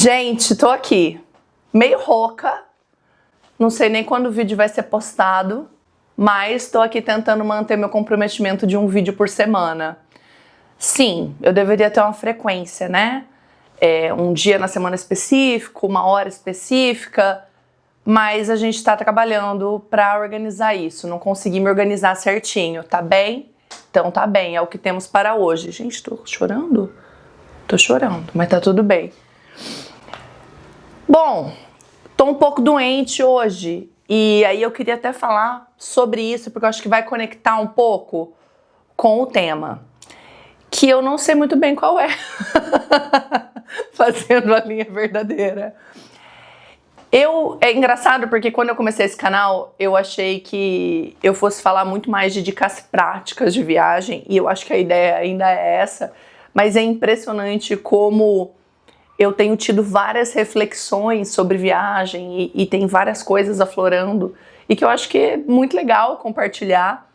Gente, tô aqui, meio rouca, não sei nem quando o vídeo vai ser postado, mas tô aqui tentando manter meu comprometimento de um vídeo por semana. Sim, eu deveria ter uma frequência, né? Um dia na semana específico, uma hora específica, mas a gente tá trabalhando pra organizar isso, não consegui me organizar certinho, tá bem? Então tá bem, é o que temos para hoje. Gente, tô chorando? Tô chorando, mas tá tudo bem. Bom, tô um pouco doente hoje e aí eu queria até falar sobre isso porque eu acho que vai conectar um pouco com o tema, que eu não sei muito bem qual é, fazendo a linha verdadeira. É engraçado porque quando eu comecei esse canal, eu achei que eu fosse falar muito mais de dicas práticas de viagem e eu acho que a ideia ainda é essa, mas é impressionante como eu tenho tido várias reflexões sobre viagem e tem várias coisas aflorando e que eu acho que é muito legal compartilhar.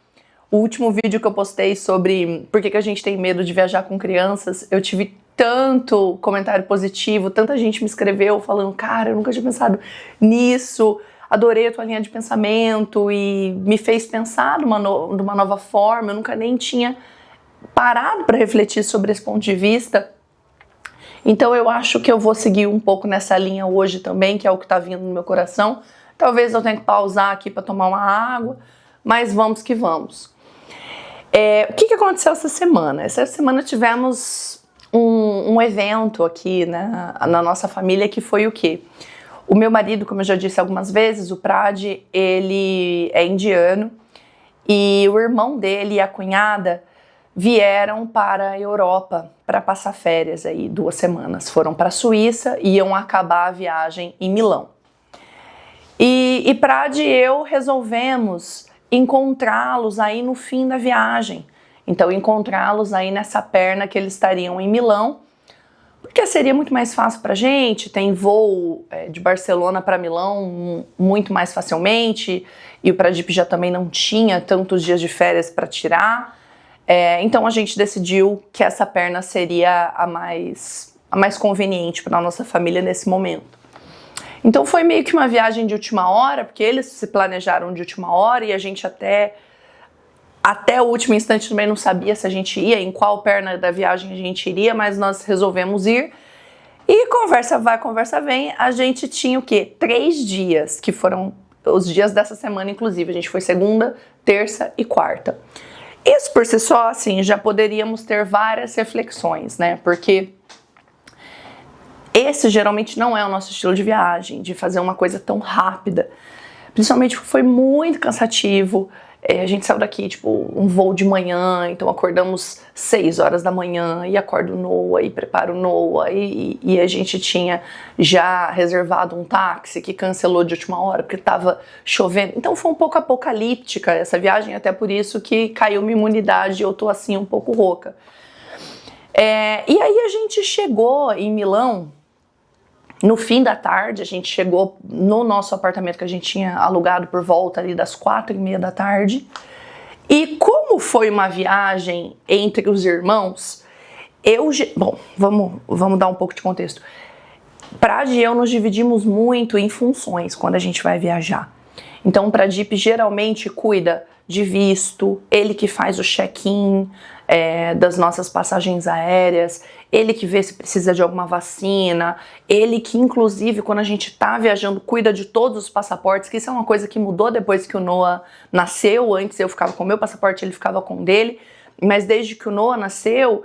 O último vídeo que eu postei sobre por que a gente tem medo de viajar com crianças, eu tive tanto comentário positivo, tanta gente me escreveu falando, cara, eu nunca tinha pensado nisso, adorei a tua linha de pensamento e me fez pensar de uma nova forma, eu nunca nem tinha parado para refletir sobre esse ponto de vista. Então eu acho que eu vou seguir um pouco nessa linha hoje também, que é o que tá vindo no meu coração. Talvez eu tenha que pausar aqui para tomar uma água, mas vamos que vamos. O que aconteceu essa semana? Essa semana tivemos um evento aqui, né, na nossa família, que foi o quê? O meu marido, como eu já disse algumas vezes, o Prad, ele é indiano e o irmão dele e a cunhada vieram para a Europa para passar férias aí 2 semanas. Foram para a Suíça e iam acabar a viagem em Milão. E Prad e eu resolvemos encontrá-los aí no fim da viagem. Então encontrá-los aí nessa perna que eles estariam em Milão, porque seria muito mais fácil pra gente, tem voo de Barcelona para Milão muito mais facilmente, e o Pradip já também não tinha tantos dias de férias para tirar. Então a gente decidiu que essa perna seria a mais conveniente para a nossa família nesse momento. Então foi meio que uma viagem de última hora, porque eles se planejaram de última hora e a gente até o último instante também não sabia se a gente ia, em qual perna da viagem a gente iria, mas nós resolvemos ir. E conversa vai, conversa vem, a gente tinha o quê? 3 dias, que foram os dias dessa semana, inclusive. A gente foi segunda, terça e quarta. Isso por si só, assim, já poderíamos ter várias reflexões, né? Porque esse geralmente não é o nosso estilo de viagem, de fazer uma coisa tão rápida. Principalmente porque foi muito cansativo. A gente saiu daqui, tipo, um voo de manhã, então acordamos 6 horas da manhã e acordo o Noah e preparo o Noah e a gente tinha já reservado um táxi que cancelou de última hora porque tava chovendo. Então foi um pouco apocalíptica essa viagem, até por isso que caiu minha imunidade e eu tô assim um pouco rouca. E aí a gente chegou em Milão. No fim da tarde, a gente chegou no nosso apartamento que a gente tinha alugado por volta ali das 4h30 da tarde. E como foi uma viagem entre os irmãos, bom, vamos dar um pouco de contexto. Prad e eu nos dividimos muito em funções quando a gente vai viajar. Então o Pradip geralmente cuida de visto, ele que faz o check-in das nossas passagens aéreas, ele que vê se precisa de alguma vacina, ele que inclusive quando a gente tá viajando cuida de todos os passaportes, que isso é uma coisa que mudou depois que o Noah nasceu. Antes eu ficava com o meu passaporte, ele ficava com o dele, mas desde que o Noah nasceu,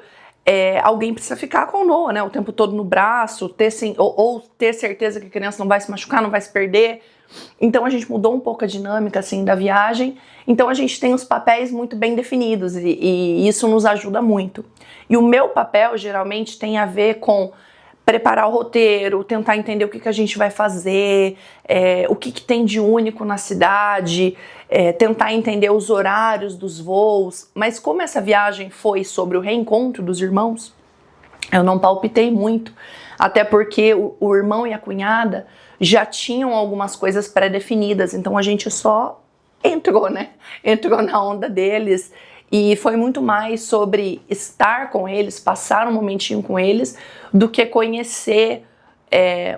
alguém precisa ficar com o Noah, né, o tempo todo no braço, ou ter certeza que a criança não vai se machucar, não vai se perder. Então a gente mudou um pouco a dinâmica assim da viagem. Então a gente tem os papéis muito bem definidos e isso nos ajuda muito. E o meu papel geralmente tem a ver com preparar o roteiro, tentar entender o que a gente vai fazer, o que tem de único na cidade, tentar entender os horários dos voos. Mas como essa viagem foi sobre o reencontro dos irmãos, eu não palpitei muito, até porque o irmão e a cunhada já tinham algumas coisas pré-definidas, então a gente só entrou, né? Entrou na onda deles e foi muito mais sobre estar com eles, passar um momentinho com eles, do que conhecer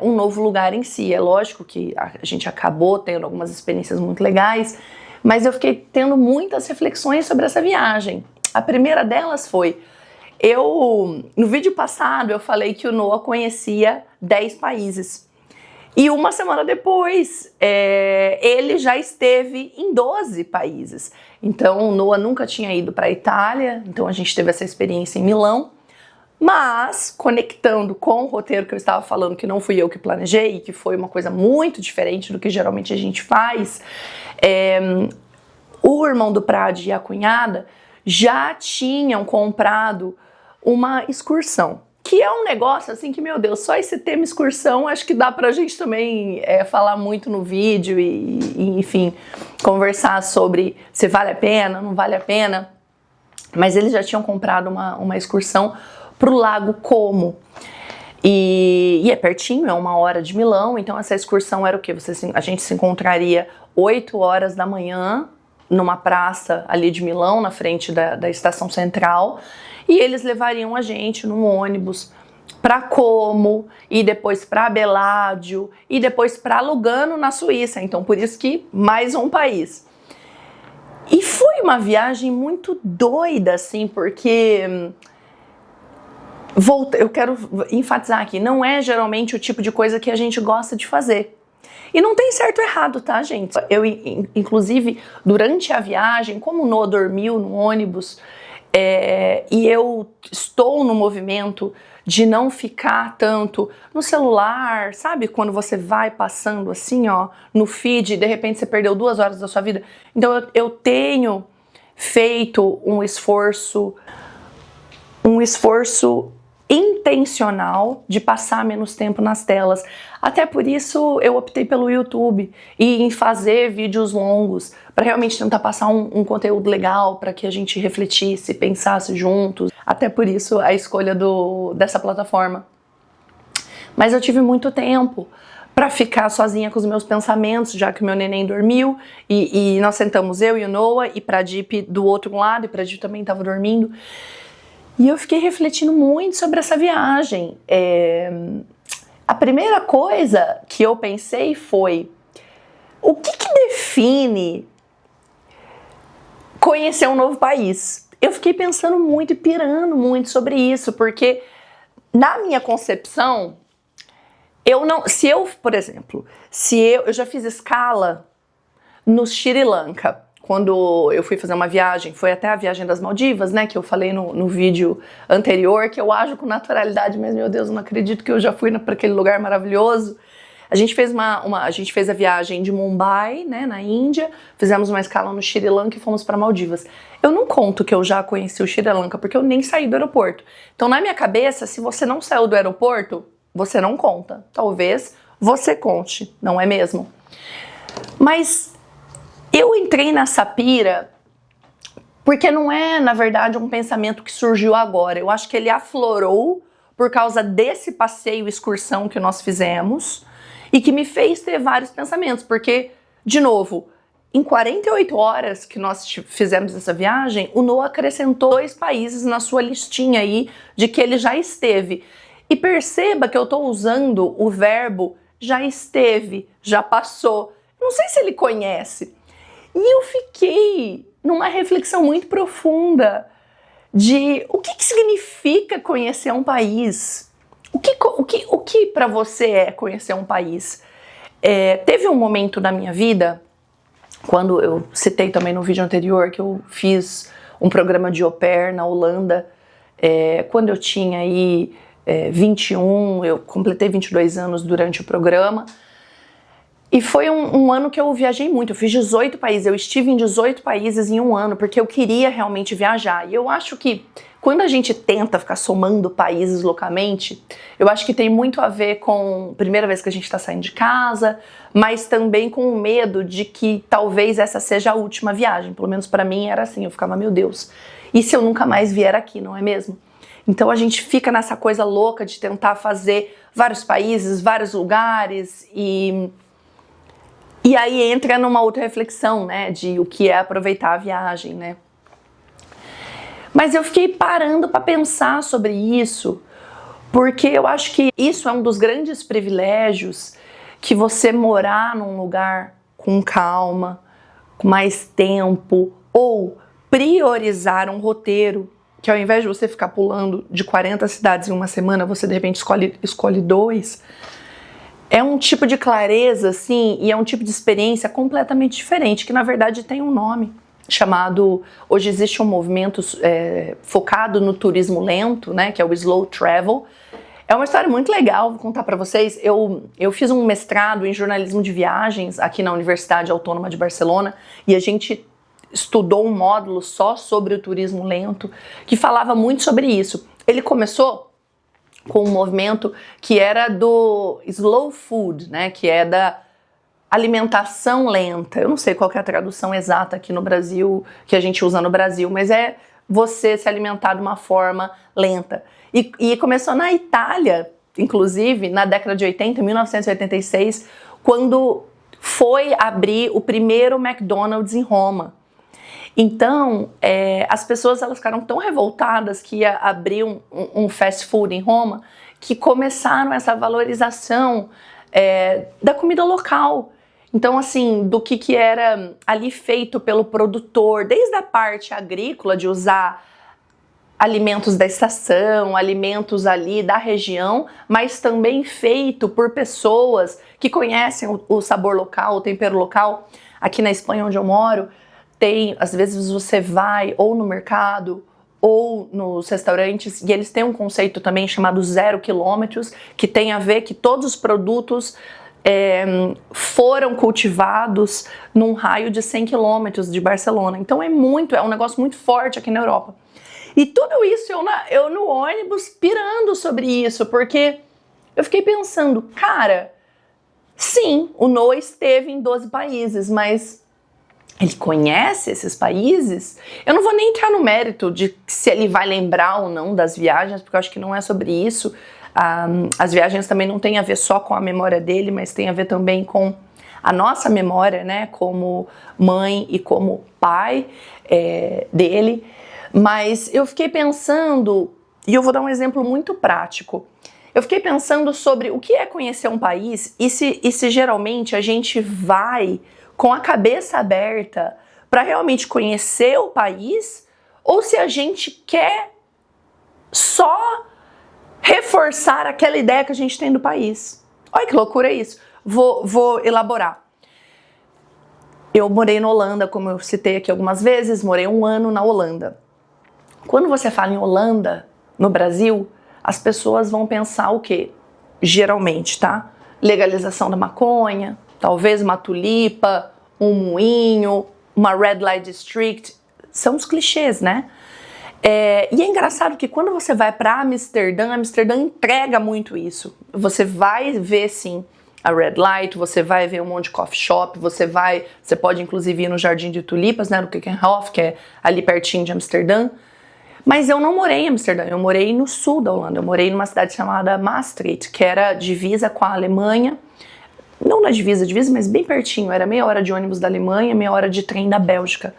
um novo lugar em si. É lógico que a gente acabou tendo algumas experiências muito legais, mas eu fiquei tendo muitas reflexões sobre essa viagem. A primeira delas foi, no vídeo passado eu falei que o Noah conhecia 10 países. E uma semana depois, ele já esteve em 12 países. Então, o Noah nunca tinha ido para a Itália, então a gente teve essa experiência em Milão. Mas, conectando com o roteiro que eu estava falando, que não fui eu que planejei, que foi uma coisa muito diferente do que geralmente a gente faz, o irmão do Prade e a cunhada já tinham comprado uma excursão. Que é um negócio assim que, meu Deus, só esse tema excursão acho que dá pra gente também falar muito no vídeo e, enfim, conversar sobre se vale a pena, não vale a pena. Mas eles já tinham comprado uma excursão pro Lago Como. E é pertinho, é 1 hora de Milão, então essa excursão era o quê? A gente se encontraria 8 horas da manhã numa praça ali de Milão, na frente da estação central, e eles levariam a gente num ônibus para Como, e depois para Beládio, e depois para Lugano, na Suíça. Então, por isso que mais um país. E foi uma viagem muito doida, assim, porque... eu quero enfatizar aqui, não é geralmente o tipo de coisa que a gente gosta de fazer. E não tem certo ou errado, tá, gente? Eu, inclusive, durante a viagem, como o Noah dormiu no ônibus, e eu estou no movimento de não ficar tanto no celular, sabe? Quando você vai passando assim, ó, no feed, e de repente você perdeu 2 horas da sua vida. Então eu tenho feito um esforço intencional de passar menos tempo nas telas. Até por isso eu optei pelo YouTube e em fazer vídeos longos para realmente tentar passar um conteúdo legal para que a gente refletisse, pensasse juntos. Até por isso a escolha dessa plataforma. Mas eu tive muito tempo para ficar sozinha com os meus pensamentos, já que o meu neném dormiu e nós sentamos eu e o Noah e Pradip do outro lado, e Pradip também estava dormindo. E eu fiquei refletindo muito sobre essa viagem. A primeira coisa que eu pensei foi: o que define conhecer um novo país? Eu fiquei pensando muito e pirando muito sobre isso, porque na minha concepção, por exemplo, eu já fiz escala no Sri Lanka. Quando eu fui fazer uma viagem, foi até a viagem das Maldivas, né, que eu falei no vídeo anterior, que eu ajo com naturalidade, mas meu Deus, eu não acredito que eu já fui para aquele lugar maravilhoso. A gente fez a gente fez a viagem de Mumbai, né, na Índia, fizemos uma escala no Sri Lanka e fomos para Maldivas. Eu não conto que eu já conheci o Sri Lanka, porque eu nem saí do aeroporto. Então, na minha cabeça, se você não saiu do aeroporto, você não conta. Talvez você conte, não é mesmo? Mas eu entrei nessa pira porque não é, na verdade, um pensamento que surgiu agora. Eu acho que ele aflorou por causa desse passeio, excursão que nós fizemos e que me fez ter vários pensamentos. Porque, de novo, em 48 horas que nós fizemos essa viagem, o Noah acrescentou 2 países na sua listinha aí de que ele já esteve. E perceba que eu estou usando o verbo já esteve, já passou. Não sei se ele conhece. E eu fiquei numa reflexão muito profunda de o que significa conhecer um país. O que para você é conhecer um país? Teve um momento da minha vida, quando eu citei também no vídeo anterior, que eu fiz um programa de au pair na Holanda, quando eu tinha aí 21, eu completei 22 anos durante o programa. E foi um ano que eu viajei muito, eu fiz 18 países, eu estive em 18 países em um ano, porque eu queria realmente viajar. E eu acho que quando a gente tenta ficar somando países loucamente, eu acho que tem muito a ver com a primeira vez que a gente está saindo de casa, mas também com o medo de que talvez essa seja a última viagem. Pelo menos para mim era assim, eu ficava, meu Deus, e se eu nunca mais vier aqui, não é mesmo? Então a gente fica nessa coisa louca de tentar fazer vários países, vários lugares e aí entra numa outra reflexão, né, de o que é aproveitar a viagem, né. Mas eu fiquei parando para pensar sobre isso, Porque eu acho que isso é um dos grandes privilégios, que você morar num lugar com calma, com mais tempo, ou priorizar um roteiro, que ao invés de você ficar pulando de 40 cidades em uma semana, você de repente escolhe 2, é um tipo de clareza, assim, e é um tipo de experiência completamente diferente, que na verdade tem um nome chamado, hoje existe um movimento focado no turismo lento, né, que é o slow travel. É uma história muito legal, vou contar para vocês. Eu fiz um mestrado em jornalismo de viagens aqui na Universidade Autônoma de Barcelona, e a gente estudou um módulo só sobre o turismo lento, que falava muito sobre isso. Ele começou com um movimento que era do slow food, né, que é da alimentação lenta. Eu não sei qual que é a tradução exata aqui no Brasil, que a gente usa no Brasil, mas é você se alimentar de uma forma lenta. E começou na Itália, inclusive, na década de 80, 1986, quando foi abrir o primeiro McDonald's em Roma. Então, as pessoas elas ficaram tão revoltadas que ia abrir um fast food em Roma, que começaram essa valorização da comida local. Então, assim, do que era ali feito pelo produtor, desde a parte agrícola, de usar alimentos da estação, alimentos ali da região, mas também feito por pessoas que conhecem o sabor local, o tempero local. Aqui na Espanha, onde eu moro, às vezes você vai ou no mercado ou nos restaurantes e eles têm um conceito também chamado 0 quilômetros, que tem a ver que todos os produtos foram cultivados num raio de 100 quilômetros de Barcelona. Então é um negócio muito forte aqui na Europa. E tudo isso eu no ônibus pirando sobre isso, porque eu fiquei pensando, cara, sim, o Noah esteve em 12 países, mas ele conhece esses países? Eu não vou nem entrar no mérito de se ele vai lembrar ou não das viagens, porque eu acho que não é sobre isso. As viagens também não têm a ver só com a memória dele, mas tem a ver também com a nossa memória, né, como mãe e como pai dele. Mas eu fiquei pensando, e eu vou dar um exemplo muito prático, eu fiquei pensando sobre o que é conhecer um país e se geralmente a gente vai com a cabeça aberta para realmente conhecer o país, ou se a gente quer só reforçar aquela ideia que a gente tem do país. Olha que loucura isso. Vou elaborar. Eu morei na Holanda, como eu citei aqui algumas vezes, morei 1 ano na Holanda. Quando você fala em Holanda, no Brasil, as pessoas vão pensar o quê? Geralmente, tá? Legalização da maconha, talvez uma tulipa, um moinho, uma red light district, são os clichês, né? E é engraçado que quando você vai para Amsterdã entrega muito isso. Você vai ver, sim, a red light, você vai ver um monte de coffee shop, você pode inclusive ir no Jardim de Tulipas, né, no Keukenhof, que é ali pertinho de Amsterdã. Mas eu não morei em Amsterdã, eu morei no sul da Holanda, eu morei numa cidade chamada Maastricht, que era divisa com a Alemanha, não na divisa, mas bem pertinho, era meia hora de ônibus da Alemanha, meia hora de trem da Bélgica.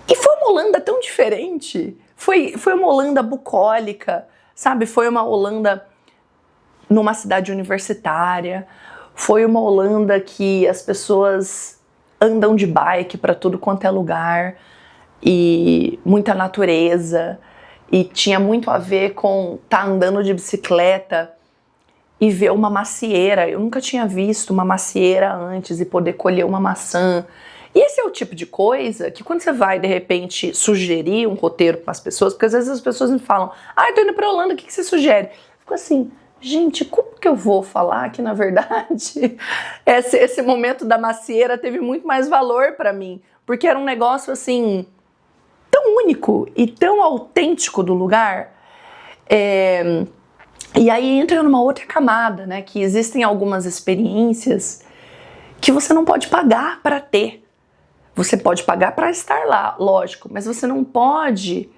E foi uma Holanda tão diferente, foi uma Holanda bucólica, sabe, foi uma Holanda numa cidade universitária, foi uma Holanda que as pessoas andam de bike para tudo quanto é lugar, e muita natureza, e tinha muito a ver com estar andando de bicicleta e ver uma macieira. Eu nunca tinha visto uma macieira antes e poder colher uma maçã. E esse é o tipo de coisa que quando você vai, de repente, sugerir um roteiro para as pessoas, porque às vezes as pessoas me falam, eu tô indo pra Holanda, o que você sugere? Eu fico assim, gente, como que eu vou falar que, na verdade, esse momento da macieira teve muito mais valor para mim, porque era um negócio, assim, tão único e tão autêntico do lugar. E aí entra numa outra camada, né, que existem algumas experiências que você não pode pagar para ter. Você pode pagar para estar lá, lógico, mas você não pode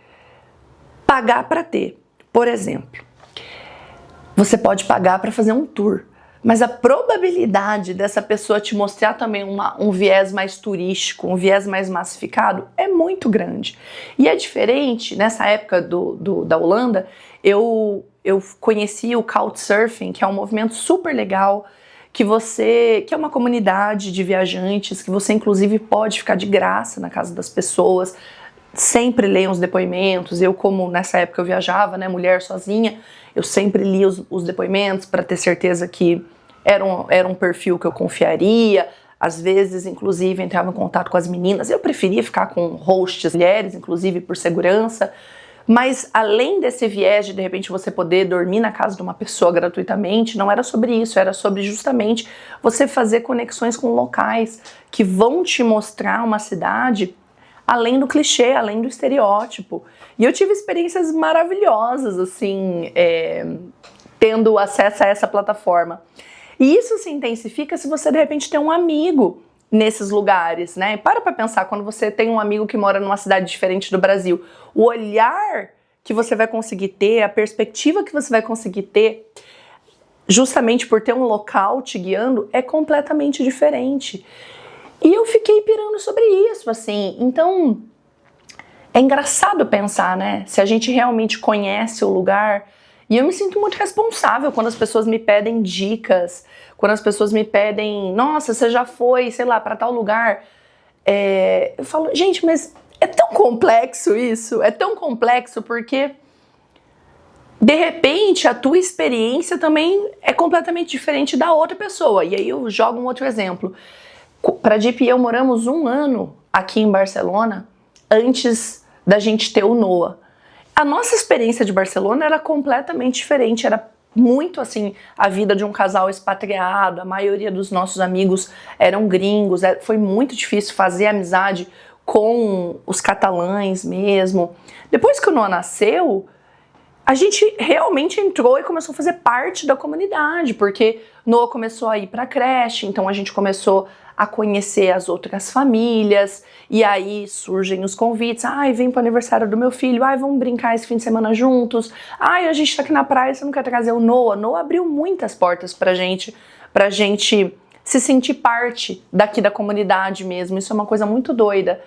pagar para ter. Por exemplo, você pode pagar para fazer um tour. Mas a probabilidade dessa pessoa te mostrar também um viés mais turístico, um viés mais massificado, é muito grande. E é diferente, nessa época da Holanda, eu conheci o Couchsurfing, que é um movimento super legal, que é uma comunidade de viajantes, que você inclusive pode ficar de graça na casa das pessoas, sempre leiam os depoimentos. Eu, como nessa época eu viajava, né, mulher sozinha, eu sempre li os depoimentos para ter certeza que era um perfil que eu confiaria. Às vezes, inclusive, entrava em contato com as meninas. Eu preferia ficar com hosts mulheres, inclusive por segurança. Mas além desse viés de repente você poder dormir na casa de uma pessoa gratuitamente, não era sobre isso, era sobre justamente você fazer conexões com locais que vão te mostrar uma cidade além do clichê, além do estereótipo. E eu tive experiências maravilhosas, assim, tendo acesso a essa plataforma. E isso se intensifica se você de repente tem um amigo nesses lugares, né? Para pensar, quando você tem um amigo que mora numa cidade diferente do Brasil, o olhar que você vai conseguir ter, a perspectiva que você vai conseguir ter, justamente por ter um local te guiando, é completamente diferente. E eu fiquei pirando sobre isso, assim. Então, é engraçado pensar, né? Se a gente realmente conhece o lugar. E eu me sinto muito responsável quando as pessoas me pedem dicas, quando as pessoas me pedem, nossa, você já foi, sei lá, para tal lugar. Eu falo, gente, mas é tão complexo isso, é tão complexo porque, de repente, a tua experiência também é completamente diferente da outra pessoa. E aí eu jogo um outro exemplo. Pradip e eu moramos 1 ano aqui em Barcelona antes da gente ter o Noah. A nossa experiência de Barcelona era completamente diferente, era muito assim a vida de um casal expatriado, a maioria dos nossos amigos eram gringos, foi muito difícil fazer amizade com os catalães mesmo. Depois que o Noah nasceu, a gente realmente entrou e começou a fazer parte da comunidade, porque Noah começou a ir para a creche, então a gente começou a conhecer as outras famílias, e aí surgem os convites, vem pro aniversário do meu filho, vamos brincar esse fim de semana juntos, a gente tá aqui na praia, você não quer trazer o Noah? Noah abriu muitas portas pra gente se sentir parte daqui da comunidade mesmo, isso é uma coisa muito doida.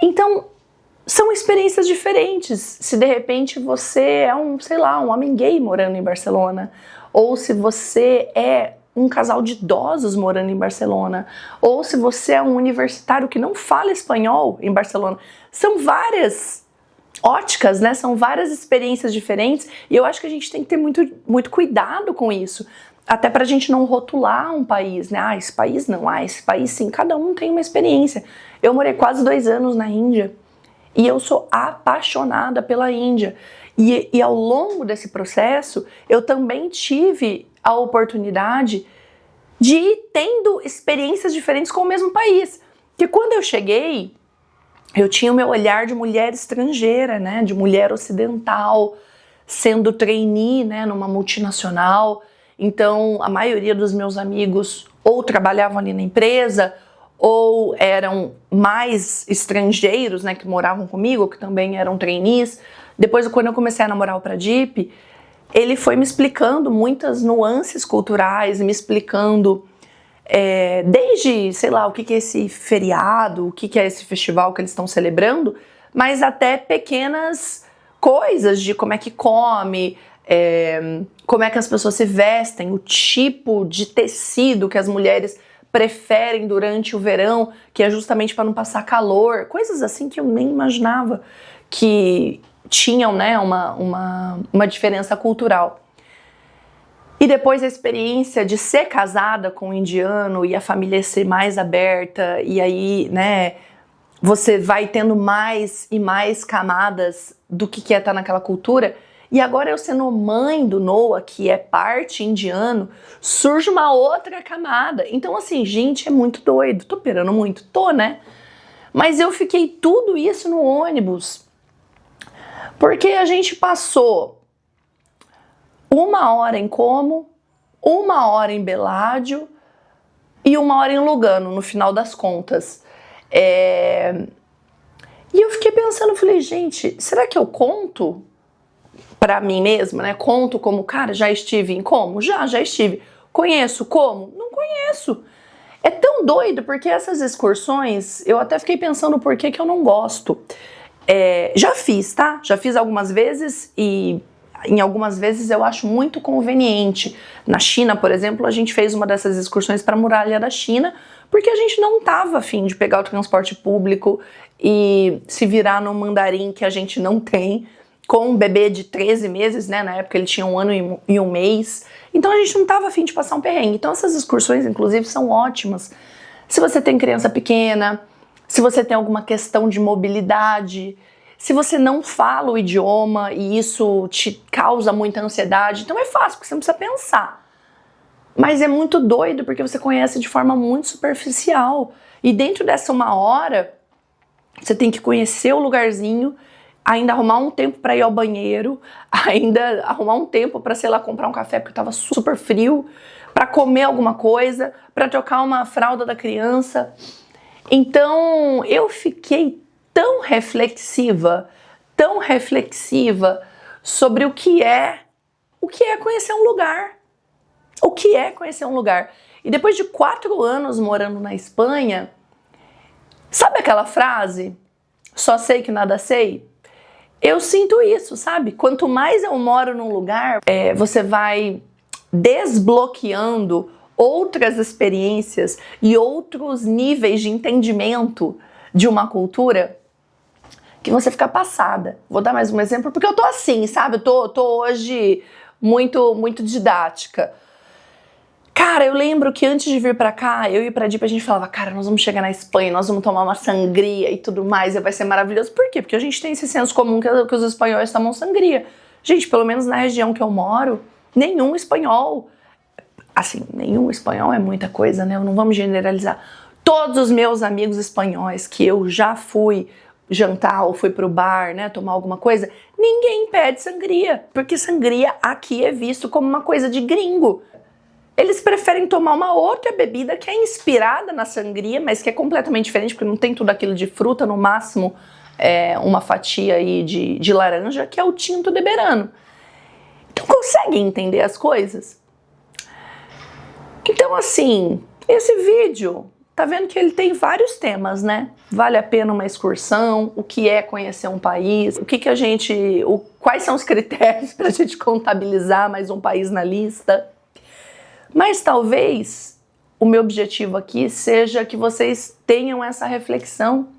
Então, são experiências diferentes, se de repente você é um homem gay morando em Barcelona, ou se você é um casal de idosos morando em Barcelona, ou se você é um universitário que não fala espanhol em Barcelona. São várias óticas, né? São várias experiências diferentes, e eu acho que a gente tem que ter muito, muito cuidado com isso, até pra gente não rotular um país, né? Esse país não, esse país sim, cada um tem uma experiência. Eu morei quase 2 anos na Índia, e eu sou apaixonada pela Índia. E ao longo desse processo, eu também tive a oportunidade de ir tendo experiências diferentes com o mesmo país. Porque quando eu cheguei, eu tinha o meu olhar de mulher estrangeira, né, de mulher ocidental, sendo trainee, né, numa multinacional. Então, a maioria dos meus amigos ou trabalhavam ali na empresa, ou eram mais estrangeiros, né, que moravam comigo, que também eram trainees. Depois, quando eu comecei a namorar o Pradip, ele foi me explicando muitas nuances culturais, me explicando desde, sei lá, o que é esse feriado, o que é esse festival que eles estão celebrando, mas até pequenas coisas de como é que come, como é que as pessoas se vestem, o tipo de tecido que as mulheres preferem durante o verão, que é justamente para não passar calor, coisas assim que eu nem imaginava que tinham, né, uma diferença cultural. E depois a experiência de ser casada com um indiano e a família ser mais aberta, e aí, né, você vai tendo mais e mais camadas do que é estar naquela cultura. E agora eu sendo mãe do Noah, que é parte indiano, surge uma outra camada. Então assim, gente, é muito doido. Tô pirando muito? Tô, né? Mas eu fiquei tudo isso no ônibus, porque a gente passou 1 hora em Como, 1 hora em Beládio e 1 hora em Lugano, no final das contas. E eu fiquei pensando, falei, gente, será que eu conto pra mim mesma, né? Conto como, cara, já estive em Como? Já estive. Conheço como? Não conheço. É tão doido porque essas excursões, eu até fiquei pensando por que eu não gosto. Já fiz, tá? Já fiz algumas vezes e em algumas vezes eu acho muito conveniente. Na China, por exemplo, a gente fez uma dessas excursões para a muralha da China porque a gente não estava afim de pegar o transporte público e se virar no mandarim que a gente não tem, com um bebê de 13 meses, né? Na época ele tinha 1 ano e 1 mês. Então a gente não estava afim de passar um perrengue. Então essas excursões, inclusive, são ótimas. Se você tem criança pequena, se você tem alguma questão de mobilidade, se você não fala o idioma e isso te causa muita ansiedade, então é fácil, porque você não precisa pensar. Mas é muito doido, porque você conhece de forma muito superficial. E dentro dessa 1 hora, você tem que conhecer o lugarzinho, ainda arrumar um tempo para ir ao banheiro, ainda arrumar um tempo para, sei lá, comprar um café porque estava super frio, para comer alguma coisa, para trocar uma fralda da criança. Então, eu fiquei tão reflexiva sobre o que é conhecer um lugar. O que é conhecer um lugar? E depois de 4 anos morando na Espanha, sabe aquela frase? Só sei que nada sei? Eu sinto isso, sabe? Quanto mais eu moro num lugar, você vai desbloqueando outras experiências e outros níveis de entendimento de uma cultura que você fica passada. Vou dar mais um exemplo, porque eu tô assim, sabe? Eu tô hoje muito didática. Cara, eu lembro que antes de vir pra cá, eu e pra Dipa, a gente falava, cara, nós vamos chegar na Espanha, nós vamos tomar uma sangria e tudo mais, e vai ser maravilhoso. Por quê? Porque a gente tem esse senso comum que os espanhóis tomam sangria. Gente, pelo menos na região que eu moro, nenhum espanhol é muita coisa, né? Não vamos generalizar. Todos os meus amigos espanhóis que eu já fui jantar ou fui pro bar, né, tomar alguma coisa, ninguém pede sangria, porque sangria aqui é visto como uma coisa de gringo. Eles preferem tomar uma outra bebida que é inspirada na sangria, mas que é completamente diferente, porque não tem tudo aquilo de fruta, no máximo uma fatia aí de laranja, que é o tinto de verano. Então consegue entender as coisas? Então assim, esse vídeo, tá vendo que ele tem vários temas, né? Vale a pena uma excursão, o que é conhecer um país, quais são os critérios pra gente contabilizar mais um país na lista. Mas talvez o meu objetivo aqui seja que vocês tenham essa reflexão,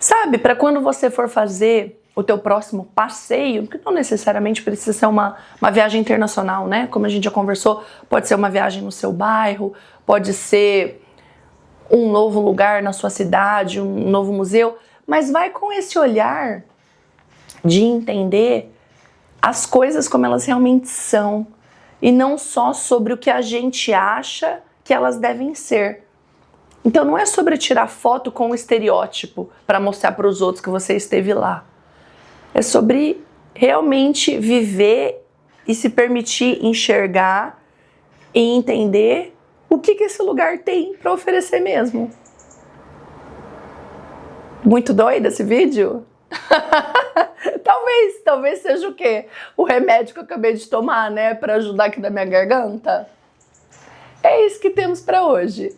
sabe? Para quando você for fazer o teu próximo passeio, que não necessariamente precisa ser uma viagem internacional, né? Como a gente já conversou, pode ser uma viagem no seu bairro, pode ser um novo lugar na sua cidade, um novo museu, mas vai com esse olhar de entender as coisas como elas realmente são, e não só sobre o que a gente acha que elas devem ser. Então não é sobre tirar foto com um estereótipo para mostrar para os outros que você esteve lá. É sobre realmente viver e se permitir enxergar e entender o que esse lugar tem para oferecer mesmo. Muito doido esse vídeo? Talvez seja o quê? O remédio que eu acabei de tomar, né? Para ajudar aqui na minha garganta. É isso que temos para hoje.